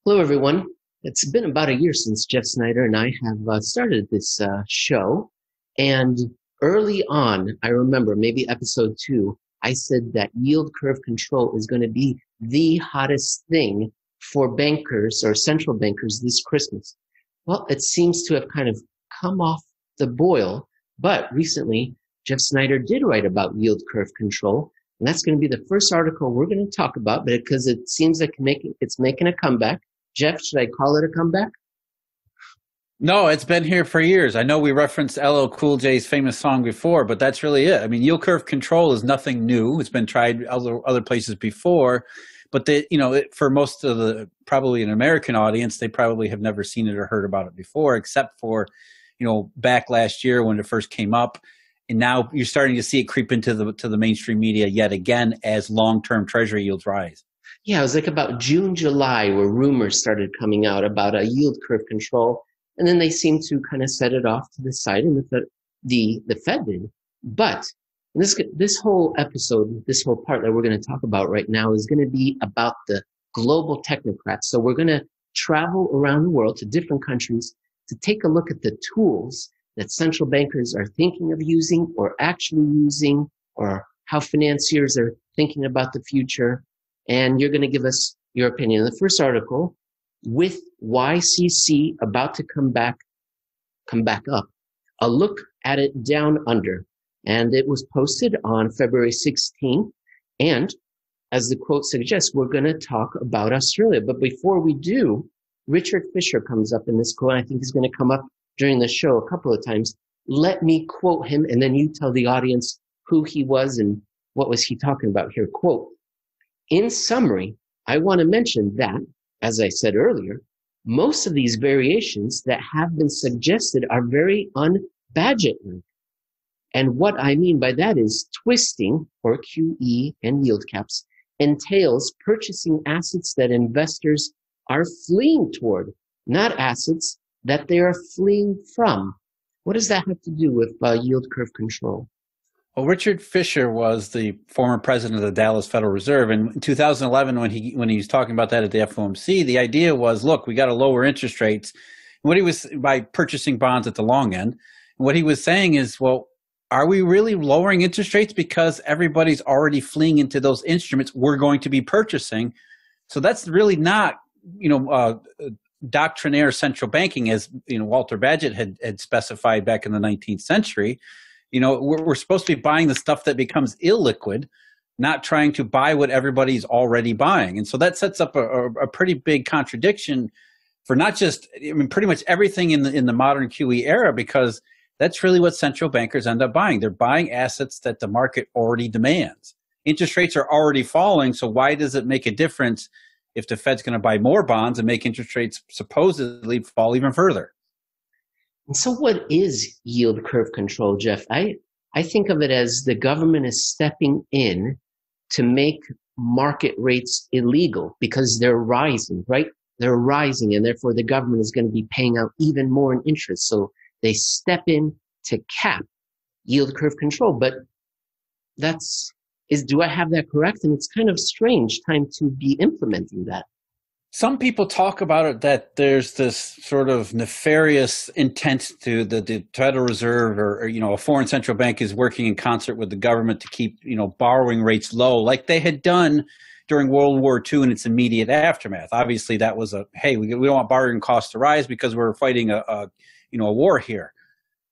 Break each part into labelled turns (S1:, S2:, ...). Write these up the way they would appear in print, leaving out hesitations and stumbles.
S1: Hello, everyone. It's been about a year since Jeff Snider and I have started this show. And early on, I remember maybe episode 2, I said that yield curve control is going to be the hottest thing for bankers or central bankers this Christmas. Well, it seems to have kind of come off the boil. But recently, Jeff Snider did write about yield curve control. And that's going to be the first article we're going to talk about, because it seems like it's making a comeback. Jeff, should I call it a comeback?
S2: No, it's been here for years. I know we referenced LL Cool J's famous song before, but that's really it. I mean, yield curve control is nothing new. It's been tried other places before, but for most of the probably an American audience, they probably have never seen it or heard about it before, except for back last year when it first came up, and now you're starting to see it creep into the mainstream media yet again as long-term Treasury yields rise.
S1: Yeah, it was like about June, July, where rumors started coming out about a yield curve control, and then they seemed to kind of set it off to the side, and the Fed did. But this whole episode, this whole part that we're going to talk about right now is going to be about the global technocrats. So we're going to travel around the world to different countries to take a look at the tools that central bankers are thinking of using or actually using, or how financiers are thinking about the future. And you're going to give us your opinion. In the first article, with YCC about to come back up, a look at it down under. And it was posted on February 16th. And as the quote suggests, we're going to talk about Australia. But before we do, Richard Fischer comes up in this quote. I think he's going to come up during the show a couple of times. Let me quote him, and then you tell the audience who he was and what was he talking about here. Quote, "In summary, I want to mention that, as I said earlier, most of these variations that have been suggested are very un-Bagehot-like. And what I mean by that is twisting, or QE and yield caps, entails purchasing assets that investors are fleeing toward, not assets that they are fleeing from." What does that have to do with yield curve control?
S2: Well, Richard Fischer was the former president of the Dallas Federal Reserve. And in 2011, when he was talking about that at the FOMC, the idea was, look, we got to lower interest rates. And what he was, by purchasing bonds at the long end, and what he was saying is, well, are we really lowering interest rates because everybody's already fleeing into those instruments we're going to be purchasing? So that's really not, doctrinaire central banking, as Walter Bagehot had specified back in the 19th century. We're supposed to be buying the stuff that becomes illiquid, not trying to buy what everybody's already buying. And so that sets up a pretty big contradiction for not just, pretty much everything in the modern QE era, because that's really what central bankers end up buying. They're buying assets that the market already demands. Interest rates are already falling, so why does it make a difference if the Fed's going to buy more bonds and make interest rates supposedly fall even further?
S1: And so what is yield curve control, Jeff? I think of it as the government is stepping in to make market rates illegal because they're rising, right? They're rising, and therefore the government is going to be paying out even more in interest. So they step in to cap yield curve control. But do I have that correct? And it's kind of strange time to be implementing that.
S2: Some people talk about it that there's this sort of nefarious intent to the Federal Reserve or a foreign central bank is working in concert with the government to keep, borrowing rates low, like they had done during World War II and its immediate aftermath. Obviously, that was hey, we don't want borrowing costs to rise because we're fighting a war here.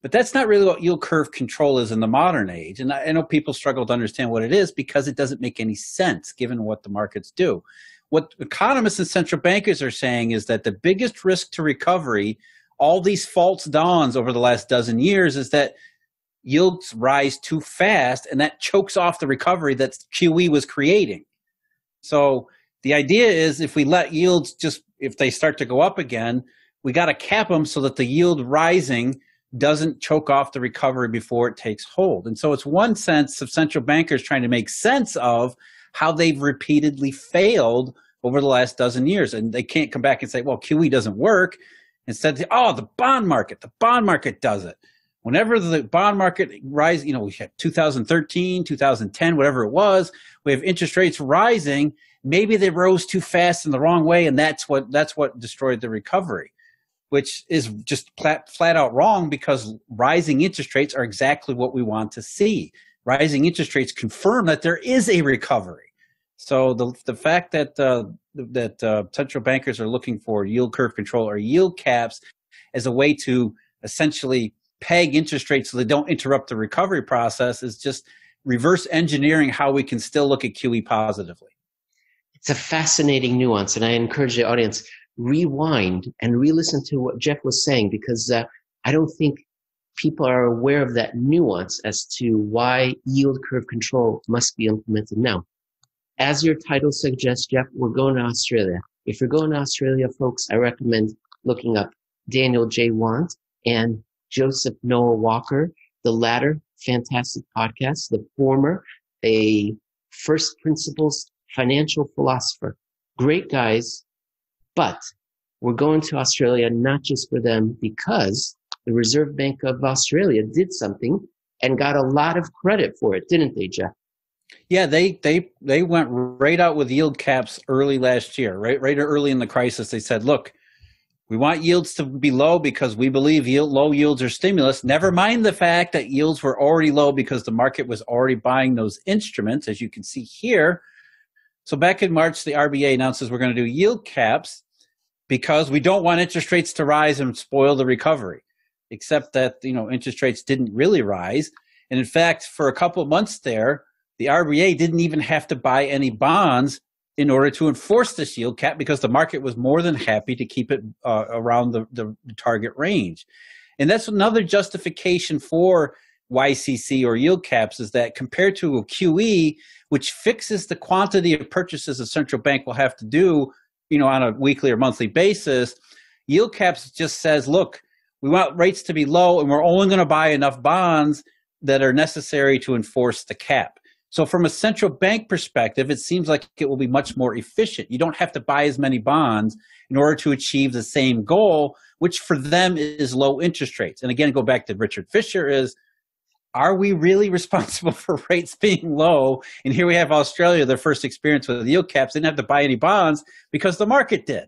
S2: But that's not really what yield curve control is in the modern age. And I know people struggle to understand what it is because it doesn't make any sense given what the markets do. What economists and central bankers are saying is that the biggest risk to recovery, all these false dawns over the last dozen years, is that yields rise too fast, and that chokes off the recovery that QE was creating. So the idea is if we let yields if they start to go up again, we got to cap them so that the yield rising doesn't choke off the recovery before it takes hold. And so it's one sense of central bankers trying to make sense of how they've repeatedly failed over the last dozen years. And they can't come back and say, well, QE doesn't work. Instead, the bond market does it. Whenever the bond market rises, we had 2013, 2010, whatever it was, we have interest rates rising. maybe they rose too fast in the wrong way, and that's what destroyed the recovery, which is just flat out wrong, because rising interest rates are exactly what we want to see. Rising interest rates confirm that there is a recovery. So the fact that central bankers are looking for yield curve control or yield caps as a way to essentially peg interest rates so they don't interrupt the recovery process is just reverse engineering how we can still look at QE positively.
S1: It's a fascinating nuance, and I encourage the audience, rewind and re-listen to what Jeff was saying, because I don't think people are aware of that nuance as to why yield curve control must be implemented now. As your title suggests, Jeff, we're going to Australia. If you're going to Australia, folks, I recommend looking up Daniel J. Want and Joseph Noah Walker. The latter, fantastic podcast. The former, a first principles financial philosopher. Great guys, but we're going to Australia not just for them, because the Reserve Bank of Australia did something and got a lot of credit for it, didn't they, Jeff?
S2: Yeah, they went right out with yield caps early last year, right early in the crisis. They said, look, we want yields to be low because we believe low yields are stimulus. Never mind the fact that yields were already low because the market was already buying those instruments, as you can see here. So back in March, the RBA announces we're going to do yield caps because we don't want interest rates to rise and spoil the recovery, except that, interest rates didn't really rise. And in fact, for a couple of months there, the RBA didn't even have to buy any bonds in order to enforce this yield cap, because the market was more than happy to keep it around the target range. And that's another justification for YCC or yield caps, is that compared to a QE, which fixes the quantity of purchases a central bank will have to do, on a weekly or monthly basis, yield caps just says, look, we want rates to be low and we're only going to buy enough bonds that are necessary to enforce the cap. So from a central bank perspective, it seems like it will be much more efficient. You don't have to buy as many bonds in order to achieve the same goal, which for them is low interest rates. And again, go back to Richard Fischer, are we really responsible for rates being low? And here we have Australia, their first experience with yield caps. They didn't have to buy any bonds because the market did.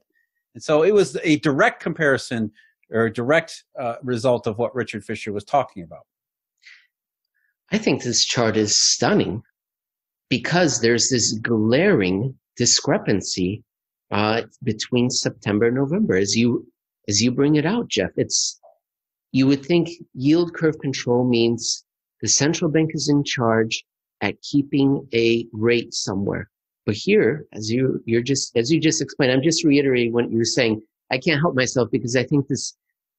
S2: And so it was a direct comparison, or a direct result of what Richard Fischer was talking about.
S1: I think this chart is stunning, because there's this glaring discrepancy between September and November. As you bring it out, Jeff, you would think yield curve control means the central bank is in charge at keeping a rate somewhere. But here, as you just explained, I'm just reiterating what you were saying. I can't help myself, because I think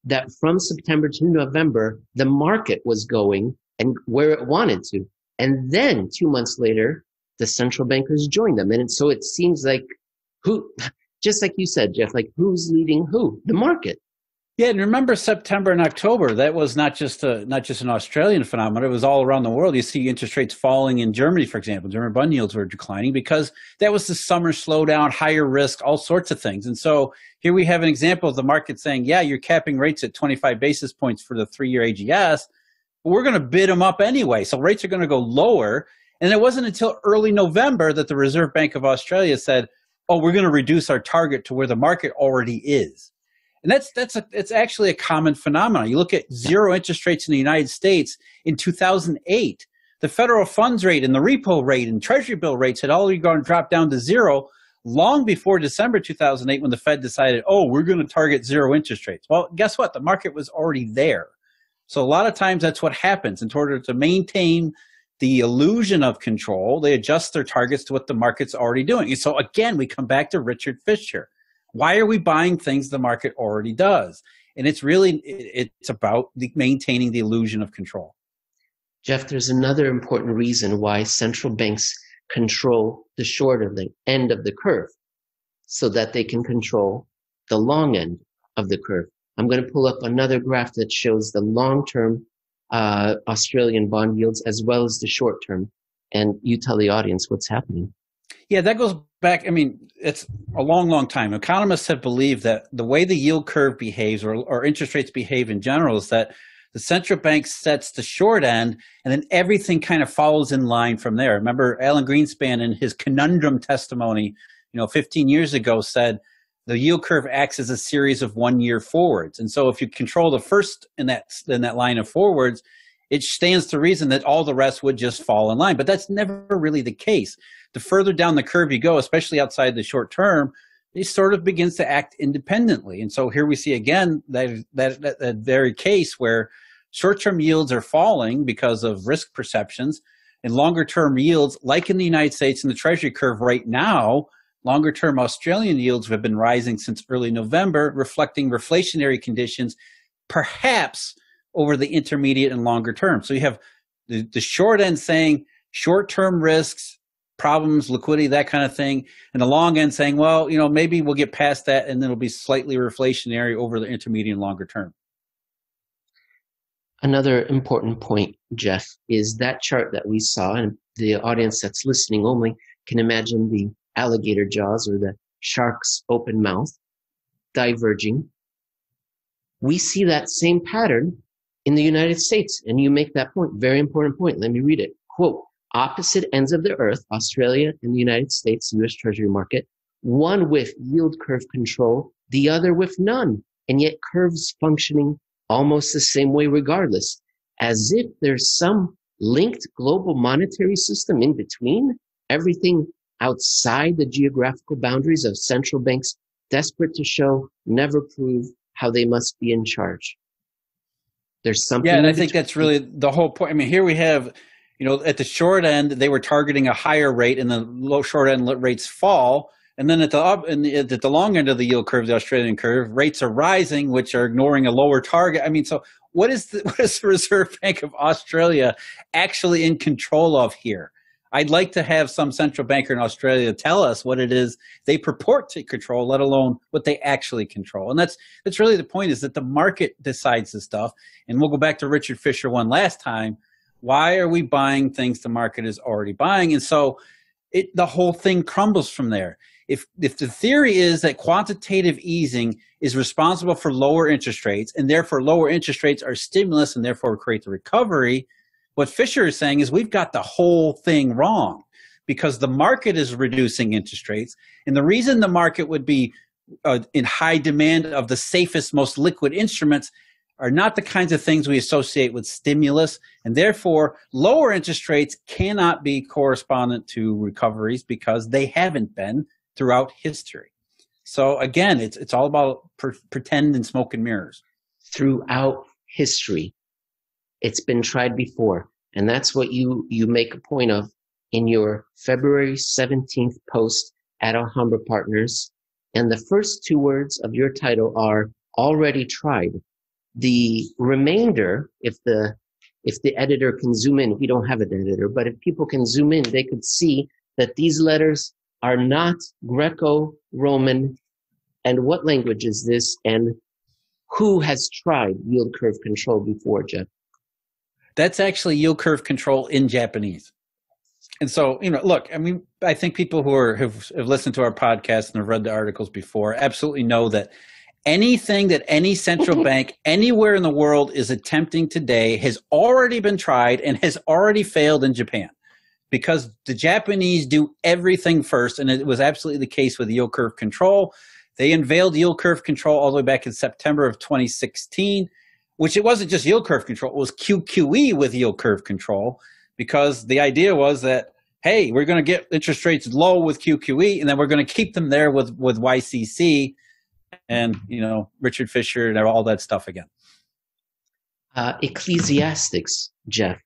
S1: that from September to November, the market was going and where it wanted to. And then 2 months later, the central bankers joined them. And so it seems like just like you said, Jeff, like who's leading who? The market.
S2: Yeah, and remember September and October, that was not just an Australian phenomenon. It was all around the world. You see interest rates falling in Germany, for example. German bond yields were declining because that was the summer slowdown, higher risk, all sorts of things. And so here we have an example of the market saying, yeah, you're capping rates at 25 basis points for the 3-year AGS, but we're going to bid them up anyway. So rates are going to go lower. And it wasn't until early November that the Reserve Bank of Australia said, oh, we're going to reduce our target to where the market already is. And it's actually a common phenomenon. You look at zero interest rates in the United States in 2008. The federal funds rate and the repo rate and treasury bill rates had already dropped down to zero long before December 2008, when the Fed decided, oh, we're going to target zero interest rates. Well, guess what? The market was already there. So a lot of times that's what happens. In order to maintain the illusion of control, they adjust their targets to what the market's already doing. And so again, we come back to Richard Fischer. Why are we buying things the market already does? And it's about maintaining the illusion of control.
S1: Jeff, there's another important reason why central banks control the short of the end of the curve, so that they can control the long end of the curve. I'm going to pull up another graph that shows the long-term Australian bond yields as well as the short-term. And you tell the audience what's happening.
S2: Yeah, that goes back. I mean, it's a long, long time. Economists have believed that the way the yield curve behaves, or interest rates behave in general, is that the central bank sets the short end, and then everything kind of follows in line from there. Remember Alan Greenspan in his conundrum testimony 15 years ago said the yield curve acts as a series of 1 year forwards. And so if you control the first in that line of forwards, it stands to reason that all the rest would just fall in line. But that's never really the case. The further down the curve you go, especially outside the short term, it sort of begins to act independently. And so here we see again that very case where short-term yields are falling because of risk perceptions, and longer-term yields, like in the United States in the Treasury curve right now, longer-term Australian yields have been rising since early November, reflecting reflationary conditions, perhaps over the intermediate and longer term. So you have the short end saying short-term risks, problems, liquidity, that kind of thing, and the long end saying, well, maybe we'll get past that and then it'll be slightly reflationary over the intermediate and longer term.
S1: Another important point, Jeff, is that chart that we saw, and the audience that's listening only can imagine the alligator jaws or the shark's open mouth diverging. We see that same pattern in the United States, and you make that point, very important point. Let me read it. Quote, opposite ends of the earth, Australia and the United States, US Treasury market, one with yield curve control, the other with none, and yet curves functioning almost the same way regardless, as if there's some linked global monetary system in between, everything outside the geographical boundaries of central banks desperate to show, never prove how they must be in charge. There's something.
S2: Yeah, and I think that's really the whole point. I mean, here we have, at the short end, they were targeting a higher rate, and the low short end rates fall. And then at the long end of the yield curve, the Australian curve, rates are rising, which are ignoring a lower target. I mean, so what is the Reserve Bank of Australia actually in control of here? I'd like to have some central banker in Australia tell us what it is they purport to control, let alone what they actually control. And that's really the point, is that the market decides this stuff. And we'll go back to Richard Fischer one last time. Why are we buying things the market is already buying? And so the whole thing crumbles from there. If the theory is that quantitative easing is responsible for lower interest rates, and therefore lower interest rates are stimulus and therefore create the recovery, what Fischer is saying is we've got the whole thing wrong, because the market is reducing interest rates. And the reason the market would be in high demand of the safest, most liquid instruments are not the kinds of things we associate with stimulus. And therefore, lower interest rates cannot be correspondent to recoveries, because they haven't been throughout history. So again, it's all about pretend and smoke and mirrors.
S1: Throughout history. It's been tried before. And that's what you make a point of in your February 17th post at Alhambra Partners. And the first two words of your title are already tried. The remainder, if the editor can zoom in, we don't have an editor, but if people can zoom in, they could see that these letters are not Greco-Roman. And what language is this? And who has tried yield curve control before, Jeff?
S2: That's actually yield curve control in Japanese. And so, look, I mean, I think people who have listened to our podcast and have read the articles before absolutely know that anything that any central bank anywhere in the world is attempting today has already been tried and has already failed in Japan, because the Japanese do everything first. And it was absolutely the case with yield curve control. They unveiled yield curve control all the way back in September of 2016, which it wasn't just yield curve control. It was QQE with yield curve control, because the idea was that, hey, we're going to get interest rates low with QQE, and then we're going to keep them there with YCC and, Richard Fischer and all that stuff again.
S1: Ecclesiastics, Jeff,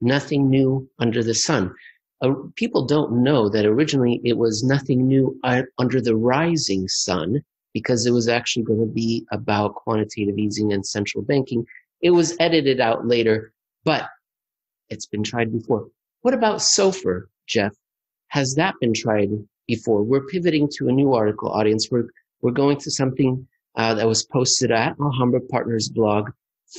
S1: nothing new under the sun. People don't know that originally it was nothing new under the rising sun, because it was actually going to be about quantitative easing and central banking. It was edited out later, but it's been tried before. What about SOFR, Jeff? Has that been tried before? We're pivoting to a new article, audience. We're going to something that was posted at Alhambra Partners blog,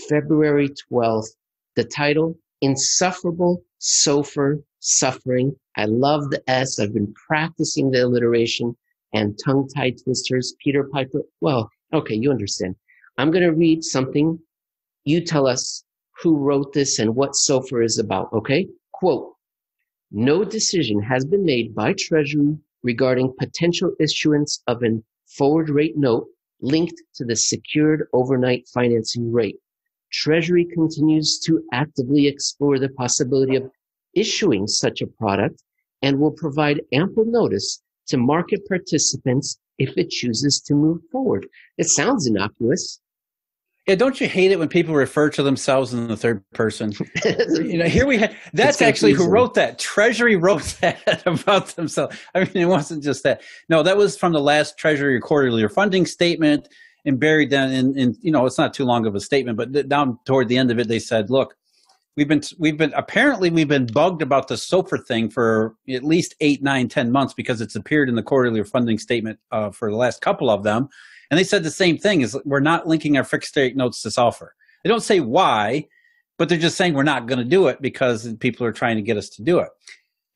S1: February 12th. The title, Insufferable SOFR Suffering. I love the S. I've been practicing the alliteration and tongue-tied twisters. Peter Piper. Well, okay, you understand. I'm going to read something. You tell us who wrote this and what SOFR is about, okay? Quote, no decision has been made by Treasury regarding potential issuance of an forward rate note linked to the secured overnight financing rate. Treasury continues to actively explore the possibility of issuing such a product and will provide ample notice to market participants if it chooses to move forward. It sounds innocuous.
S2: Yeah, don't you hate it when people refer to themselves in the third person? Here we have, that's actually who wrote that. Treasury wrote that about themselves. I mean, it wasn't just that. No, that was from the last Treasury quarterly funding statement, and buried down in it's not too long of a statement, but down toward the end of it, they said, look, we've been bugged about the SOFR thing for at least 8, 9, 10 months because it's appeared in the quarterly funding statement for the last couple of them. And they said the same thing, is we're not linking our fixed rate notes to SOFR. They don't say why, but they're just saying we're not going to do it because people are trying to get us to do it.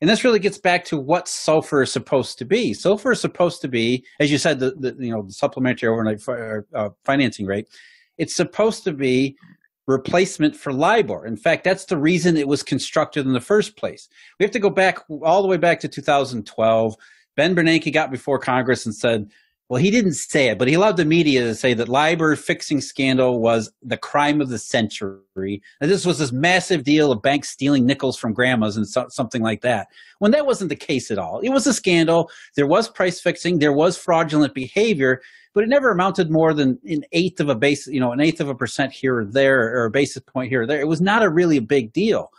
S2: And this really gets back to what SOFR is supposed to be. SOFR is supposed to be, as you said, the supplementary overnight financing rate. It's supposed to be replacement for LIBOR. In fact, that's the reason it was constructed in the first place. We have to go back all the way back to 2012. Ben Bernanke got before Congress and said, well, he didn't say it, but he allowed the media to say that LIBOR fixing scandal was the crime of the century. And this was this massive deal of banks stealing nickels from grandmas and something like that. When that wasn't the case at all. It was a scandal. There was price fixing. There was fraudulent behavior, but it never amounted more than an eighth of a percent here or there, or a basis point here or there. It was not a big deal.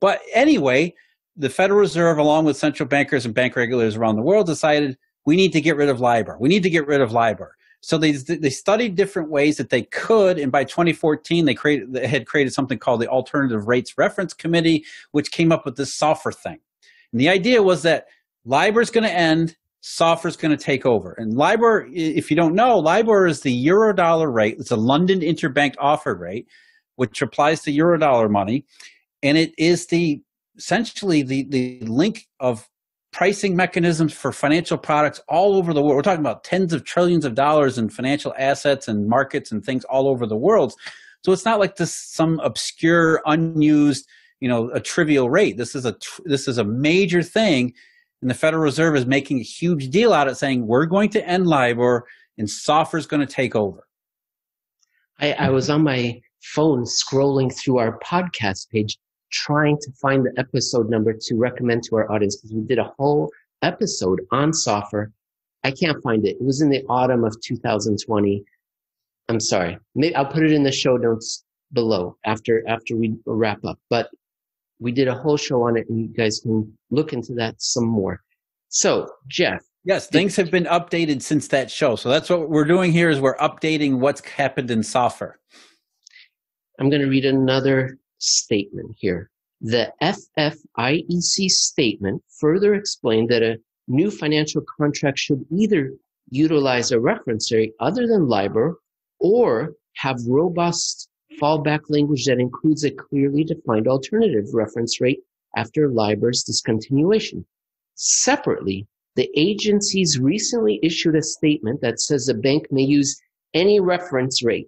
S2: But anyway, the Federal Reserve, along with central bankers and bank regulators around the world, decided we need to get rid of LIBOR. We need to get rid of LIBOR. So they studied different ways that they could, and by 2014, they had created something called the Alternative Rates Reference Committee, which came up with this SOFR thing. And the idea was that LIBOR is going to end, SOFR is going to take over. And LIBOR, if you don't know, LIBOR is the Eurodollar rate. It's a London interbank offered rate, which applies to Eurodollar money, and it is essentially the link of pricing mechanisms for financial products all over the world. We're talking about tens of trillions of dollars in financial assets and markets and things all over the world. So it's not like this some obscure, unused, a trivial rate. This is a major thing, and the Federal Reserve is making a huge deal out of it, saying we're going to end LIBOR and SOFR is going to take over.
S1: I was on my phone scrolling through our podcast page, trying to find the episode number to recommend to our audience, because we did a whole episode on SOFR. I can't find it. It was in the autumn of 2020. I'm sorry. Maybe I'll put it in the show notes below after we wrap up. But we did a whole show on it, and you guys can look into that some more. So, Jeff.
S2: Yes, things have been updated since that show. So that's what we're doing here, is we're updating what's happened in SOFR.
S1: I'm going to read another statement here. The FFIEC statement further explained that a new financial contract should either utilize a reference rate other than LIBOR or have robust fallback language that includes a clearly defined alternative reference rate after LIBOR's discontinuation. Separately, the agencies recently issued a statement that says the bank may use any reference rate.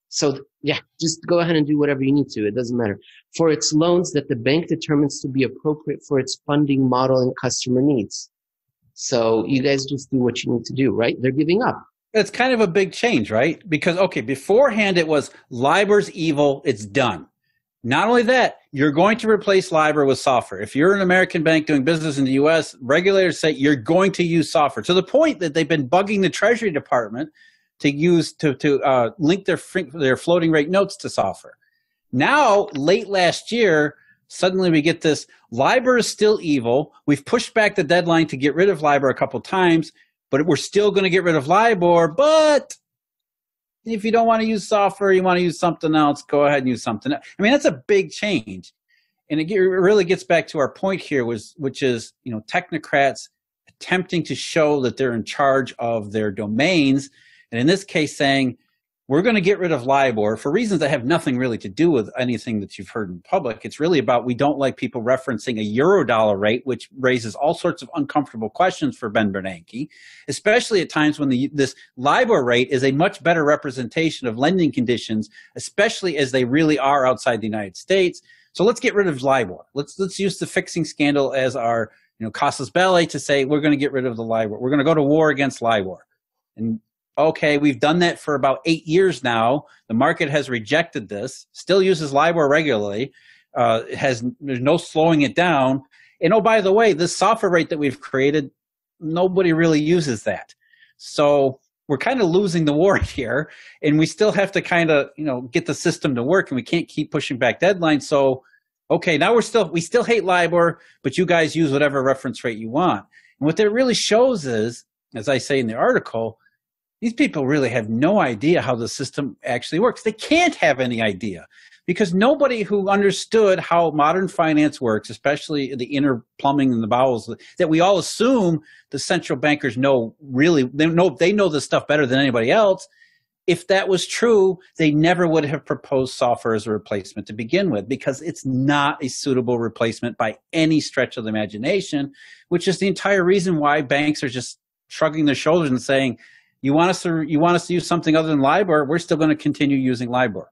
S1: So, yeah, just go ahead and do whatever you need to. It doesn't matter. For its loans that the bank determines to be appropriate for its funding model and customer needs. So you guys just do what you need to do, right? They're giving up.
S2: It's kind of a big change, right? Because, okay, beforehand it was LIBOR's evil, it's done. Not only that, you're going to replace LIBOR with SOFR. If you're an American bank doing business in the U.S., regulators say you're going to use SOFR, to the point that they've been bugging the Treasury Department to link their floating rate notes to SOFR. Now, late last year, suddenly we get this, LIBOR is still evil. We've pushed back the deadline to get rid of LIBOR a couple times, but we're still going to get rid of LIBOR. But if you don't want to use SOFR, you want to use something else, go ahead and use something else. I mean, that's a big change. And it really gets back to our point here, which is, technocrats attempting to show that they're in charge of their domains. And in this case, saying, we're going to get rid of LIBOR for reasons that have nothing really to do with anything that you've heard in public. It's really about, we don't like people referencing a Eurodollar rate, which raises all sorts of uncomfortable questions for Ben Bernanke, especially at times when this LIBOR rate is a much better representation of lending conditions, especially as they really are outside the United States. So let's get rid of LIBOR. Let's use the fixing scandal as our casus belli to say we're going to get rid of the LIBOR. We're going to go to war against LIBOR. And okay, we've done that for about 8 years now. The market has rejected this, still uses LIBOR regularly, there's no slowing it down. And oh, by the way, this SOFR rate that we've created, nobody really uses that. So we're kind of losing the war here, and we still have to kind of, get the system to work, and we can't keep pushing back deadlines. So, okay, now we still hate LIBOR, but you guys use whatever reference rate you want. And what that really shows is, as I say in the article, these people really have no idea how the system actually works. They can't have any idea because nobody who understood how modern finance works, especially the inner plumbing and the bowels, that we all assume the central bankers know really, they know this stuff better than anybody else. If that was true, they never would have proposed SOFR as a replacement to begin with, because it's not a suitable replacement by any stretch of the imagination, which is the entire reason why banks are just shrugging their shoulders and saying, you want us to use something other than LIBOR, we're still going to continue using LIBOR.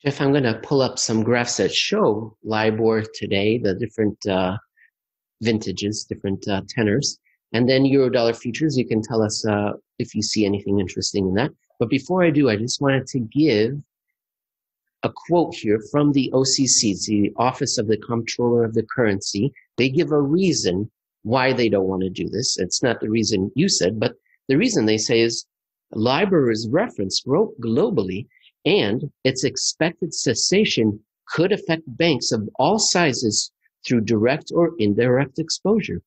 S1: Jeff, I'm going to pull up some graphs that show LIBOR today, the different vintages, different tenors, and then Eurodollar futures. You can tell us if you see anything interesting in that. But before I do, I just wanted to give a quote here from the OCC, the Office of the Comptroller of the Currency. They give a reason why they don't want to do this. It's not the reason you said, but the reason they say is LIBOR is referenced globally, and its expected cessation could affect banks of all sizes through direct or indirect exposure.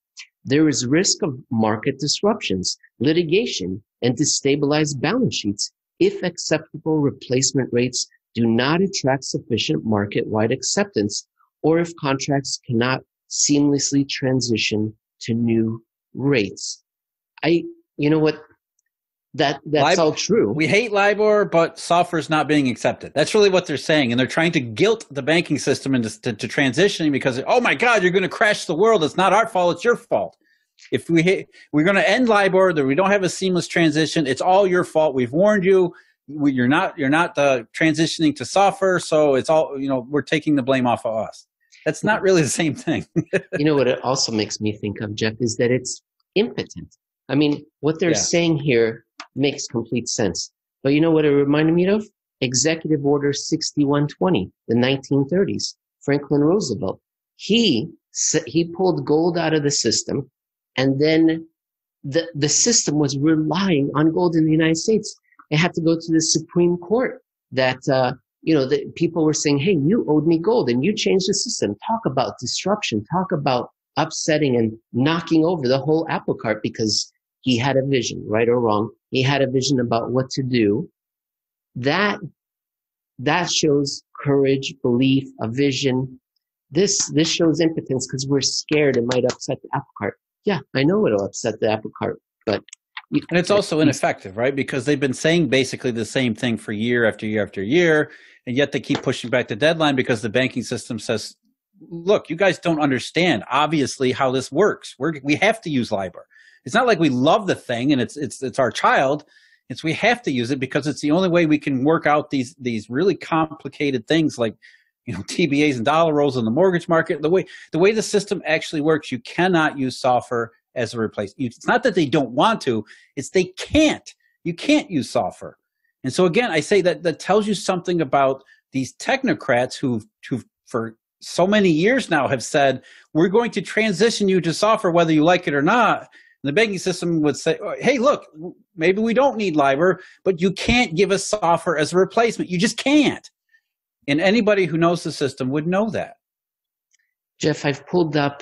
S1: There is risk of market disruptions, litigation, and destabilized balance sheets if acceptable replacement rates do not attract sufficient market-wide acceptance, or if contracts cannot seamlessly transition to new rates. You know what? That's LIBOR, all true.
S2: We hate LIBOR, but SOFR is not being accepted. That's really what they're saying. And they're trying to guilt the banking system into transitioning because, oh my God, you're going to crash the world. It's not our fault. It's your fault. If we're going to end LIBOR, that we don't have a seamless transition. It's all your fault. We've warned you. You're not transitioning to SOFR. So it's all, we're taking the blame off of us. That's not really the same thing.
S1: What it also makes me think of, Jeff, is that it's impotent. I mean, what they're saying here makes complete sense. But you know what it reminded me of? Executive Order 6120, the 1930s. Franklin Roosevelt. He pulled gold out of the system, and then the system was relying on gold in the United States. It had to go to the Supreme Court that, the people were saying, hey, you owed me gold and you changed the system. Talk about disruption. Talk about upsetting and knocking over the whole apple cart, because he had a vision, right or wrong. He had a vision about what to do. That shows courage, belief, a vision. This shows impotence because we're scared it might upset the apple cart. Yeah, I know it'll upset the apple cart, but
S2: and it's also ineffective, right? Because they've been saying basically the same thing for year after year after year, and yet they keep pushing back the deadline because the banking system says, look, you guys don't understand, obviously, how this works. We have to use LIBOR. It's not like we love the thing and it's our child. We have to use it because it's the only way we can work out these really complicated things like, TBAs and dollar rolls in the mortgage market. The way the system actually works, you cannot use SOFR as a replacement. It's not that they don't want to, it's they can't. You can't use SOFR. And so again, I say that tells you something about these technocrats who for so many years now have said, we're going to transition you to SOFR whether you like it or not. And the banking system would say, hey, look, maybe we don't need LIBOR, but you can't give us SOFR as a replacement. You just can't. And anybody who knows the system would know that.
S1: Jeff, I've pulled up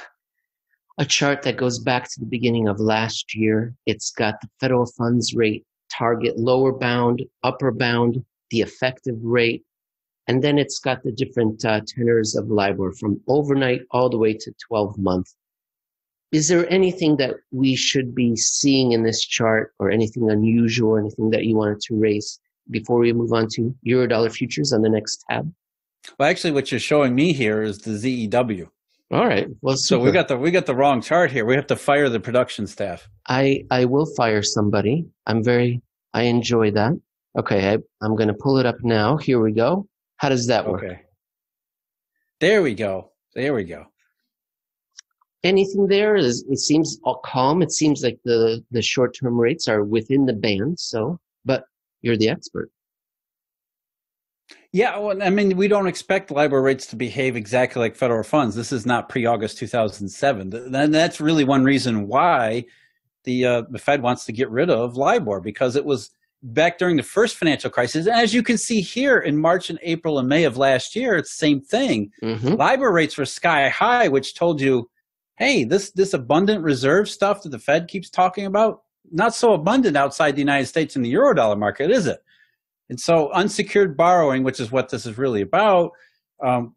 S1: a chart that goes back to the beginning of last year. It's got the federal funds rate target, lower bound, upper bound, the effective rate, and then it's got the different tenors of LIBOR from overnight all the way to 12 months. Is there anything that we should be seeing in this chart, or anything unusual, anything that you wanted to raise before we move on to Eurodollar futures on the next tab?
S2: Well, actually, what you're showing me here is the ZEW.
S1: All right. Well, super.
S2: So we got the wrong chart here. We have to fire the production staff.
S1: I will fire somebody. I enjoy that. Okay, I'm going to pull it up now. Here we go. How does that work?
S2: Okay. There we go.
S1: Anything there? It seems all calm. It seems like the short-term rates are within the band. So, but you're the expert.
S2: Yeah, well, I mean, we don't expect LIBOR rates to behave exactly like federal funds. This is not pre-August 2007. And that's really one reason why the Fed wants to get rid of LIBOR, because it was back during the first financial crisis. And as you can see here in March and April and May of last year, it's the same thing. LIBOR rates were sky high, which told you, hey, this abundant reserve stuff that the Fed keeps talking about, not so abundant outside the United States in the Eurodollar market, is it? And so unsecured borrowing, which is what this is really about,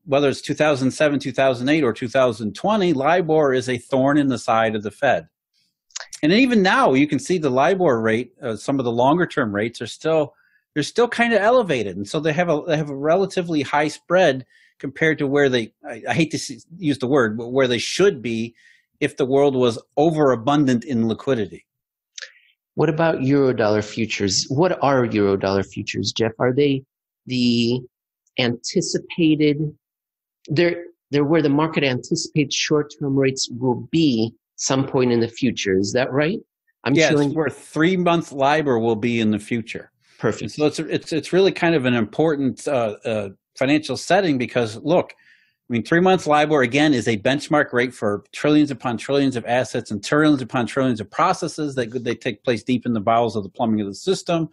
S2: whether it's 2007, 2008, or 2020, LIBOR is a thorn in the side of the Fed. And even now, you can see the LIBOR rate, some of the longer term rates they're still kind of elevated. And so they have a relatively high spread compared to where I hate to use the word, but where they should be if the world was overabundant in liquidity.
S1: What about Eurodollar futures? What are Eurodollar futures, Jeff? Are they the anticipated, they're where the market anticipates short-term rates will be some point in the future. Is that right?
S2: It's where 3-month LIBOR will be in the future.
S1: Perfect.
S2: And so it's really kind of an important financial setting, because look, I mean, 3-month LIBOR, again, is a benchmark rate for trillions upon trillions of assets and trillions upon trillions of processes that they take place deep in the bowels of the plumbing of the system.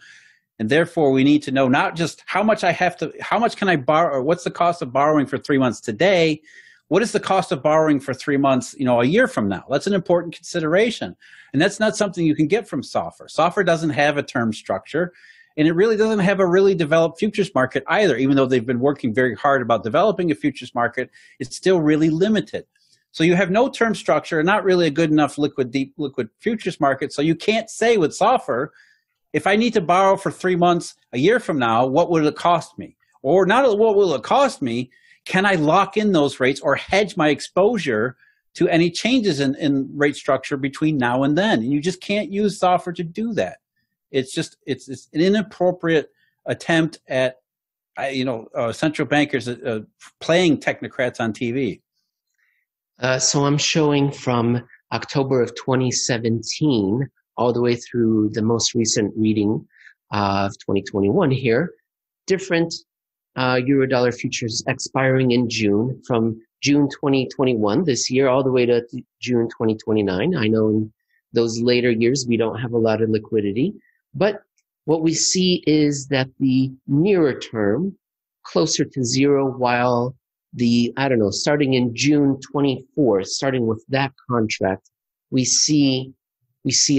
S2: And therefore, we need to know not just how much can I borrow, or what's the cost of borrowing for 3 months today? What is the cost of borrowing for 3 months, a year from now? That's an important consideration. And that's not something you can get from SOFR. SOFR doesn't have a term structure. And it really doesn't have a really developed futures market either. Even though they've been working very hard about developing a futures market, it's still really limited. So you have no term structure and not really a good enough deep liquid futures market. So you can't say with SOFR, if I need to borrow for 3 months a year from now, what would it cost me? Or not what will it cost me, can I lock in those rates or hedge my exposure to any changes in rate structure between now and then? And you just can't use SOFR to do that. It's an inappropriate attempt at, central bankers playing technocrats on TV.
S1: So I'm showing from October of 2017 all the way through the most recent reading of 2021 here, different Eurodollar futures expiring in June, from June 2021 this year all the way to June 2029. I know in those later years we don't have a lot of liquidity. But what we see is that the nearer term, closer to zero, while starting in June 24th, starting with that contract, we see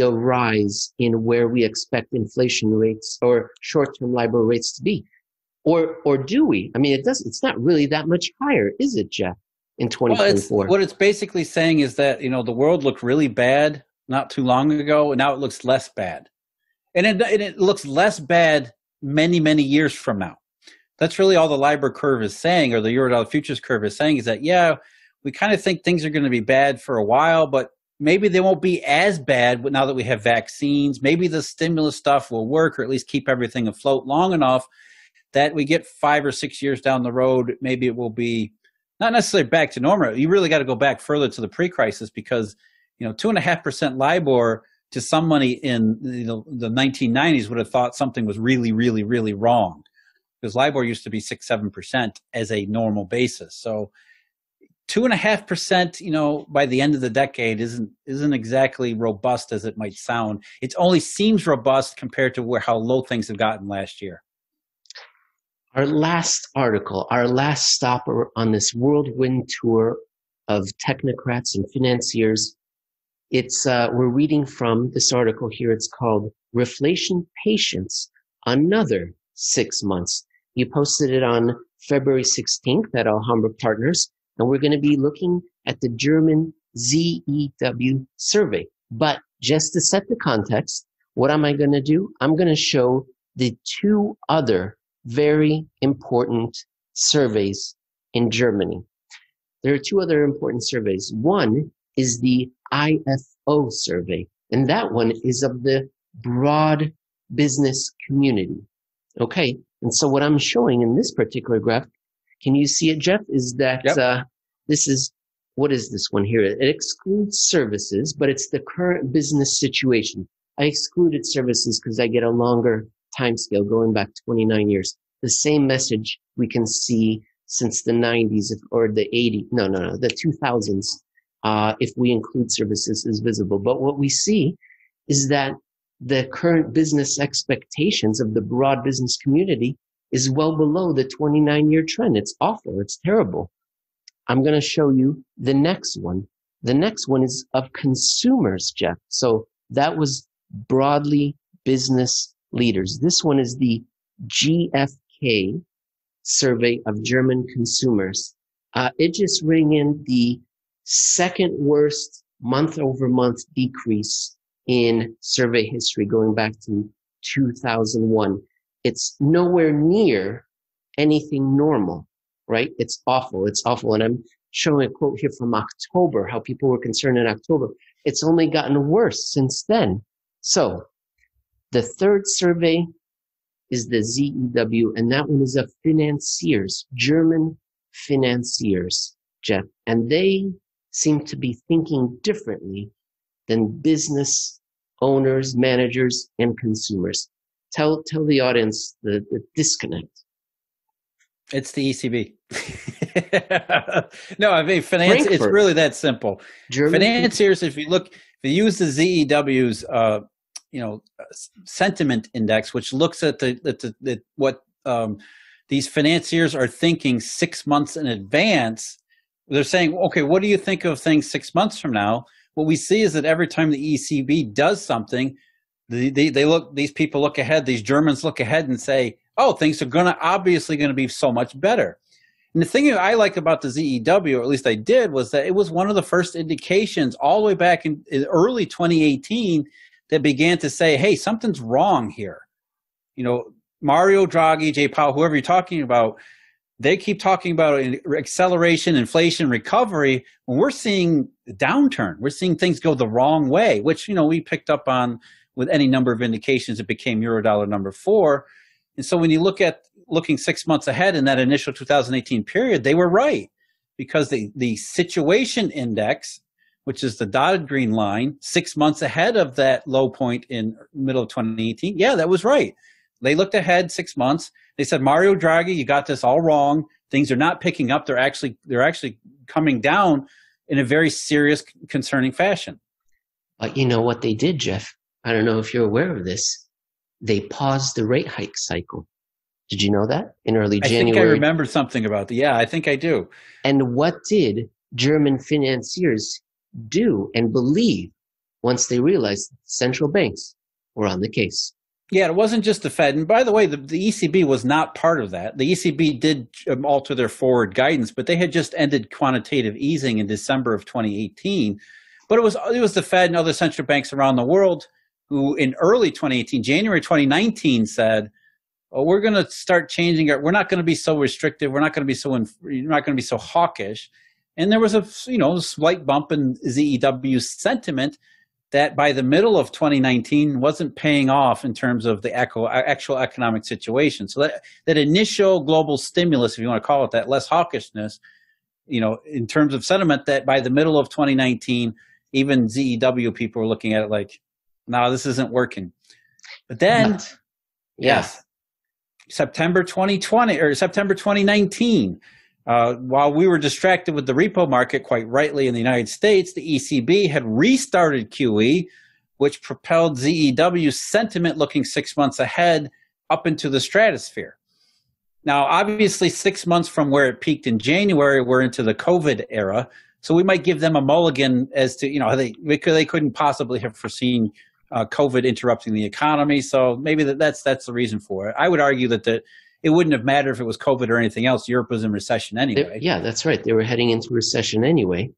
S1: a rise in where we expect inflation rates or short-term LIBOR rates to be. Or do we? I mean, it's not really that much higher, is it, Jeff, in 2024?
S2: What it's basically saying is that, the world looked really bad not too long ago, and now it looks less bad. And it looks less bad many, many years from now. That's really all the LIBOR curve is saying, or the Eurodollar futures curve is saying, is that, we kind of think things are going to be bad for a while, but maybe they won't be as bad now that we have vaccines. Maybe the stimulus stuff will work, or at least keep everything afloat long enough that we get 5 or 6 years down the road, maybe it will be not necessarily back to normal. You really got to go back further to the pre-crisis, because 2.5% LIBOR to somebody in the 1990s would have thought something was really, really, really wrong, because LIBOR used to be 6-7% as a normal basis. So 2.5%, by the end of the decade isn't exactly robust as it might sound. It only seems robust compared to how low things have gotten last year.
S1: Our last article, our last stop on this whirlwind tour of technocrats and financiers, we're reading from this article here. It's called Reflation Patience, Another 6 Months. You posted it on February 16th at Alhambra Partners, and we're going to be looking at the German ZEW survey. But just to set the context, what am I going to do? I'm going to show the 2 other very important surveys in Germany. There are 2 other important surveys. One is the IFO survey, and that one is of the broad business community. Okay, and so what I'm showing in this particular graph, can you see it, Jeff, is that this is what is this one here? It excludes services, but it's the current business situation. I excluded services because I get a longer time scale going back 29 years. The same message we can see since the 90s or the 80s, the 2000s, if we include services is visible. But what we see is that the current business expectations of the broad business community is well below the 29-year trend. It's awful. It's terrible. I'm going to show you the next one. The next one is of consumers, Jeff. So that was broadly business leaders. This one is the GfK survey of German consumers. It just rang in the second worst month-over-month decrease in survey history going back to 2001. It's nowhere near anything normal, right? It's awful. It's awful. And I'm showing a quote here from October, how people were concerned in October. It's only gotten worse since then. So the third survey is the ZEW, and that one is of financiers, German financiers, Jeff. And they seem to be thinking differently than business owners, managers, and consumers. Tell the audience the disconnect.
S2: It's the ECB. No, I mean, finance, it's really that simple.
S1: German
S2: financiers, if you use the ZEW's, sentiment index, which looks at what these financiers are thinking 6 months in advance, they're saying, okay, what do you think of things 6 months from now? What we see is that every time the ECB does something, these people look ahead, these Germans look ahead and say, oh, things are obviously going to be so much better. And the thing I like about the ZEW, or at least I did, was that it was one of the first indications all the way back in early 2018 that began to say, hey, something's wrong here. Mario Draghi, Jay Powell, whoever you're talking about, they keep talking about acceleration, inflation, recovery. When we're seeing a downturn, we're seeing things go the wrong way, which, we picked up on with any number of indications. It became Eurodollar number 4. And so when you looking 6 months ahead in that initial 2018 period, they were right, because the situation index, which is the dotted green line, 6 months ahead of that low point in middle of 2018, yeah, that was right. They looked ahead 6 months. They said, Mario Draghi, you got this all wrong. Things are not picking up. They're actually coming down in a very serious, concerning fashion.
S1: But you know what they did, Jeff? I don't know if you're aware of this. They paused the rate hike cycle. Did you know that? In early January.
S2: I think I remember something about that. Yeah, I think I do.
S1: And what did German financiers do and believe once they realized central banks were on the case?
S2: Yeah, it wasn't just the Fed. And by the way, the ECB was not part of that. The ECB did alter their forward guidance, but they had just ended quantitative easing in December of 2018. But it was the Fed and other central banks around the world who in early 2018, January 2019, said, oh, we're going to start changing we're not going to be so restrictive. We're not going to be so hawkish. And there was a slight bump in ZEW's sentiment that by the middle of 2019 wasn't paying off in terms of the actual economic situation. So that initial global stimulus, if you want to call it that, less hawkishness, in terms of sentiment, that by the middle of 2019, even ZEW people were looking at it like, no, this isn't working. But then, yes, September 2020 or September 2019, while we were distracted with the repo market, quite rightly, in the United States, the ECB had restarted QE, which propelled ZEW's sentiment looking 6 months ahead up into the stratosphere. Now, obviously, 6 months from where it peaked in January, we're into the COVID era. So we might give them a mulligan as to, they couldn't possibly have foreseen COVID interrupting the economy. So maybe that's the reason for it. I would argue that it wouldn't have mattered if it was COVID or anything else. Europe was in recession anyway.
S1: Yeah, that's right. They were heading into recession anyway.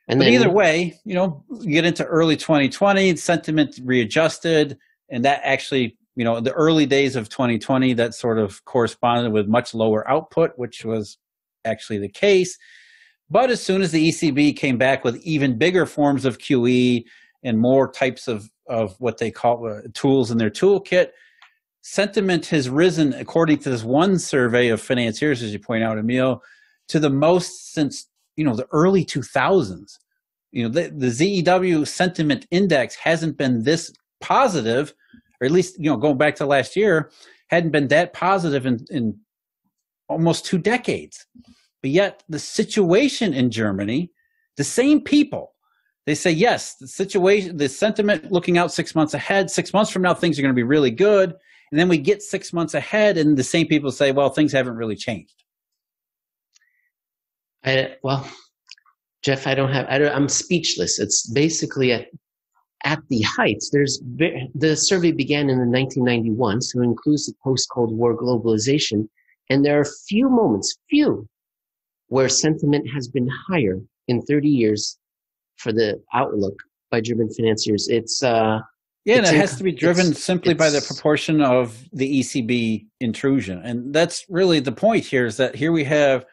S2: But either way, you get into early 2020, sentiment readjusted, and that actually, the early days of 2020, that sort of corresponded with much lower output, which was actually the case. But as soon as the ECB came back with even bigger forms of QE and more types of what they call tools in their toolkit, sentiment has risen, according to this one survey of financiers, as you point out, Emil, to the most since the early 2000s. The ZEW sentiment index hasn't been this positive, or at least, going back to last year, hadn't been that positive in almost 2 decades. But yet the situation in Germany, the same people, they say, yes, the sentiment looking out 6 months ahead, 6 months from now, things are going to be really good. And then we get 6 months ahead and the same people say, well, things haven't really changed.
S1: Well, Jeff, I'm speechless. It's basically at the heights. The survey began in 1991, so it includes the post-Cold War globalization. And there are few moments, where sentiment has been higher in 30 years for the outlook by German financiers. And it
S2: has to be driven simply by the proportion of the ECB intrusion. And that's really the point here, is that here we have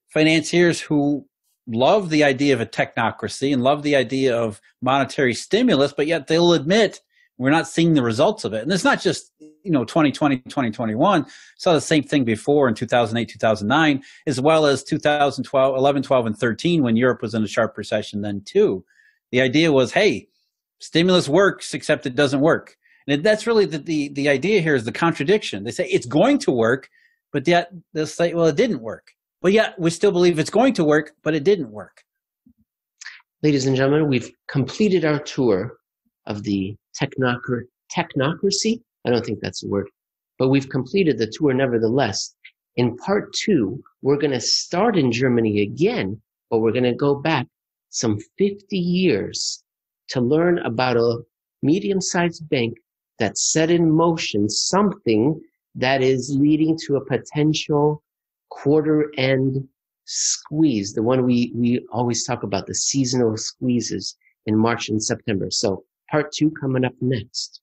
S2: financiers who love the idea of a technocracy and love the idea of monetary stimulus, but yet they'll admit we're not seeing the results of it. And it's not just 2020, 2021. Saw the same thing before in 2008, 2009, as well as 2012, 11, 12, and 13, when Europe was in a sharp recession then too. The idea was, hey, stimulus works, except it doesn't work. And that's really the idea here, is the contradiction. They say it's going to work, but yet they'll say, well, it didn't work. But yet we still believe it's going to work, but it didn't work.
S1: Ladies and gentlemen, we've completed our tour of the technocracy. I don't think that's a word, but we've completed the tour nevertheless. In part 2, we're going to start in Germany again, but we're going to go back some 50 years to learn about a medium-sized bank that set in motion something that is leading to a potential quarter-end squeeze, the one we always talk about, the seasonal squeezes in March and September. So part 2 coming up next.